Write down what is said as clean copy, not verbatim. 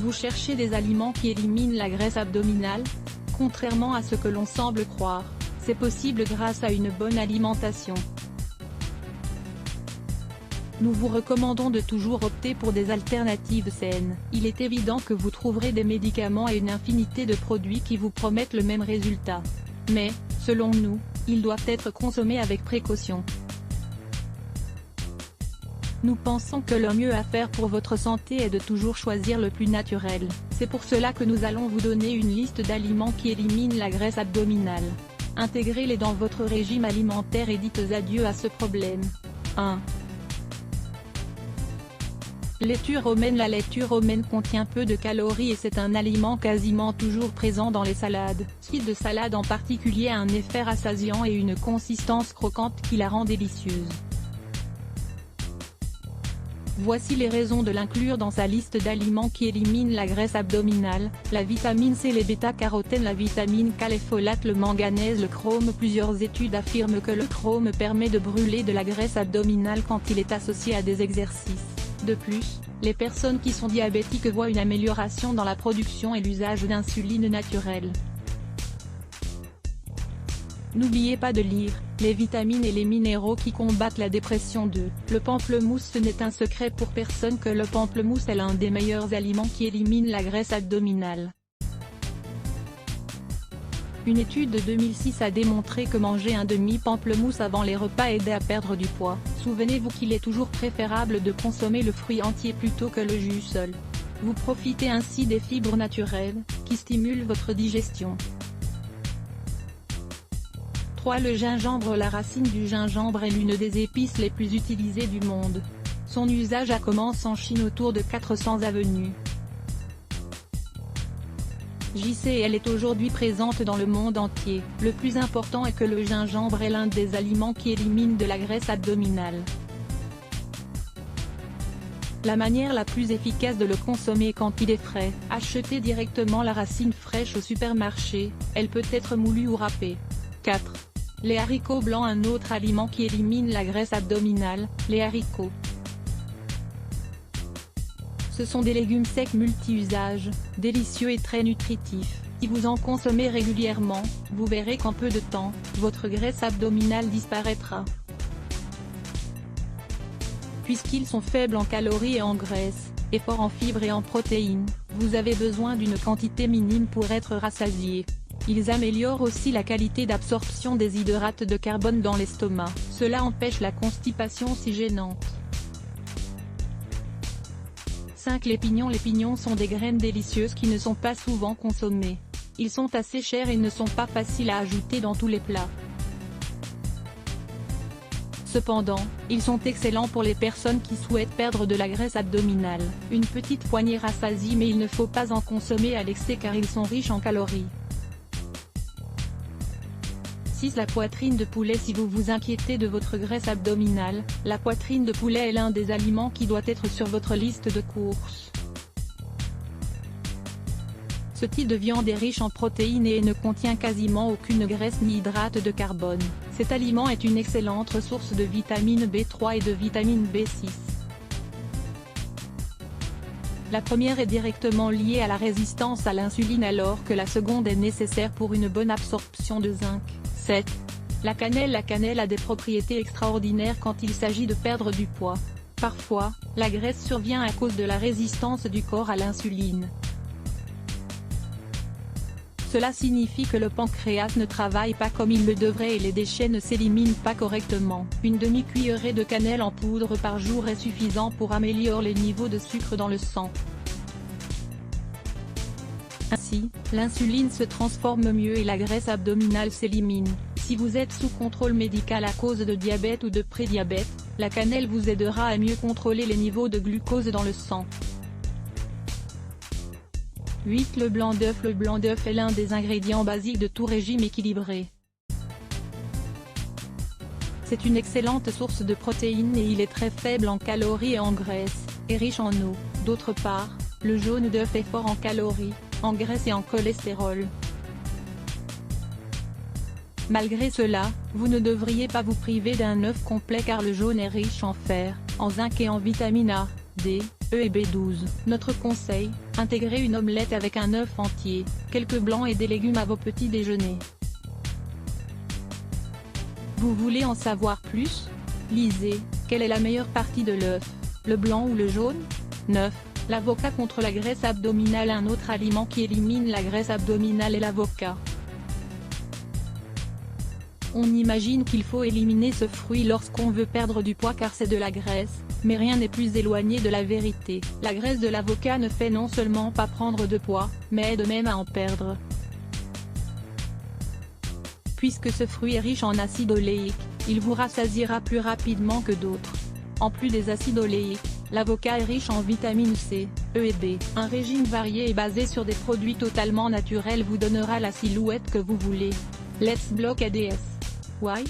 Vous cherchez des aliments qui éliminent la graisse abdominale? Contrairement à ce que l'on semble croire, c'est possible grâce à une bonne alimentation. Nous vous recommandons de toujours opter pour des alternatives saines. Il est évident que vous trouverez des médicaments et une infinité de produits qui vous promettent le même résultat. Mais, selon nous, ils doivent être consommés avec précaution. Nous pensons que le mieux à faire pour votre santé est de toujours choisir le plus naturel. C'est pour cela que nous allons vous donner une liste d'aliments qui éliminent la graisse abdominale. Intégrez-les dans votre régime alimentaire et dites adieu à ce problème. 1. Laitue romaine. La laitue romaine contient peu de calories et c'est un aliment quasiment toujours présent dans les salades. Suite de salade en particulier a un effet rassasiant et une consistance croquante qui la rend délicieuse. Voici les raisons de l'inclure dans sa liste d'aliments qui éliminent la graisse abdominale: la vitamine C, les bêta-carotènes, la vitamine K, les folates, le manganèse, le chrome. Plusieurs études affirment que le chrome permet de brûler de la graisse abdominale quand il est associé à des exercices. De plus, les personnes qui sont diabétiques voient une amélioration dans la production et l'usage d'insuline naturelle. N'oubliez pas de lire les vitamines et les minéraux qui combattent la dépression. 2. Le pamplemousse. Ce n'est un secret pour personne que le pamplemousse est l'un des meilleurs aliments qui élimine la graisse abdominale. Une étude de 2006 a démontré que manger un demi-pamplemousse avant les repas aidait à perdre du poids. Souvenez-vous qu'il est toujours préférable de consommer le fruit entier plutôt que le jus seul. Vous profitez ainsi des fibres naturelles, qui stimulent votre digestion. 3. Le gingembre. La racine du gingembre est l'une des épices les plus utilisées du monde. Son usage a commencé en Chine autour de 400 avenue. JC et elle est aujourd'hui présente dans le monde entier. Le plus important est que le gingembre est l'un des aliments qui élimine de la graisse abdominale. La manière la plus efficace de le consommer est quand il est frais. Achetez directement la racine fraîche au supermarché, elle peut être moulue ou râpée. 4. Les haricots blancs. Un autre aliment qui élimine la graisse abdominale, les haricots. Ce sont des légumes secs multi-usages, délicieux et très nutritifs. Si vous en consommez régulièrement, vous verrez qu'en peu de temps, votre graisse abdominale disparaîtra. Puisqu'ils sont faibles en calories et en graisse, et forts en fibres et en protéines, vous avez besoin d'une quantité minime pour être rassasié. Ils améliorent aussi la qualité d'absorption des hydrates de carbone dans l'estomac. Cela empêche la constipation si gênante. 5. Les pignons. Les pignons sont des graines délicieuses qui ne sont pas souvent consommées. Ils sont assez chers et ne sont pas faciles à ajouter dans tous les plats. Cependant, ils sont excellents pour les personnes qui souhaitent perdre de la graisse abdominale. Une petite poignée rassasie, mais il ne faut pas en consommer à l'excès car ils sont riches en calories. 6. La poitrine de poulet. Si vous vous inquiétez de votre graisse abdominale, la poitrine de poulet est l'un des aliments qui doit être sur votre liste de courses. Ce type de viande est riche en protéines et ne contient quasiment aucune graisse ni hydrate de carbone. Cet aliment est une excellente source de vitamine B3 et de vitamine B6. La première est directement liée à la résistance à l'insuline alors que la seconde est nécessaire pour une bonne absorption de zinc. 7. La cannelle. La cannelle a des propriétés extraordinaires quand il s'agit de perdre du poids. Parfois, la graisse survient à cause de la résistance du corps à l'insuline. Cela signifie que le pancréas ne travaille pas comme il le devrait et les déchets ne s'éliminent pas correctement. Une demi-cuillerée de cannelle en poudre par jour est suffisant pour améliorer les niveaux de sucre dans le sang. Ainsi, l'insuline se transforme mieux et la graisse abdominale s'élimine. Si vous êtes sous contrôle médical à cause de diabète ou de prédiabète, la cannelle vous aidera à mieux contrôler les niveaux de glucose dans le sang. 8. Le blanc d'œuf. Le blanc d'œuf est l'un des ingrédients basiques de tout régime équilibré. C'est une excellente source de protéines et il est très faible en calories et en graisse, et riche en eau. D'autre part, le jaune d'œuf est fort en calories, en graisse et en cholestérol. Malgré cela, vous ne devriez pas vous priver d'un œuf complet car le jaune est riche en fer, en zinc et en vitamine A, D, E et B12. Notre conseil, intégrez une omelette avec un œuf entier, quelques blancs et des légumes à vos petits déjeuners. Vous voulez en savoir plus? Lisez, quelle est la meilleure partie de l'œuf? Le blanc ou le jaune? 9. L'avocat contre la graisse abdominale. Un autre aliment qui élimine la graisse abdominale est l'avocat. On imagine qu'il faut éliminer ce fruit lorsqu'on veut perdre du poids car c'est de la graisse, mais rien n'est plus éloigné de la vérité. La graisse de l'avocat ne fait non seulement pas prendre de poids, mais aide même à en perdre. Puisque ce fruit est riche en acide oléique, il vous rassasiera plus rapidement que d'autres. En plus des acides oléiques, l'avocat est riche en vitamine C, E et B. Un régime varié et basé sur des produits totalement naturels vous donnera la silhouette que vous voulez. Let's block ADS. Why?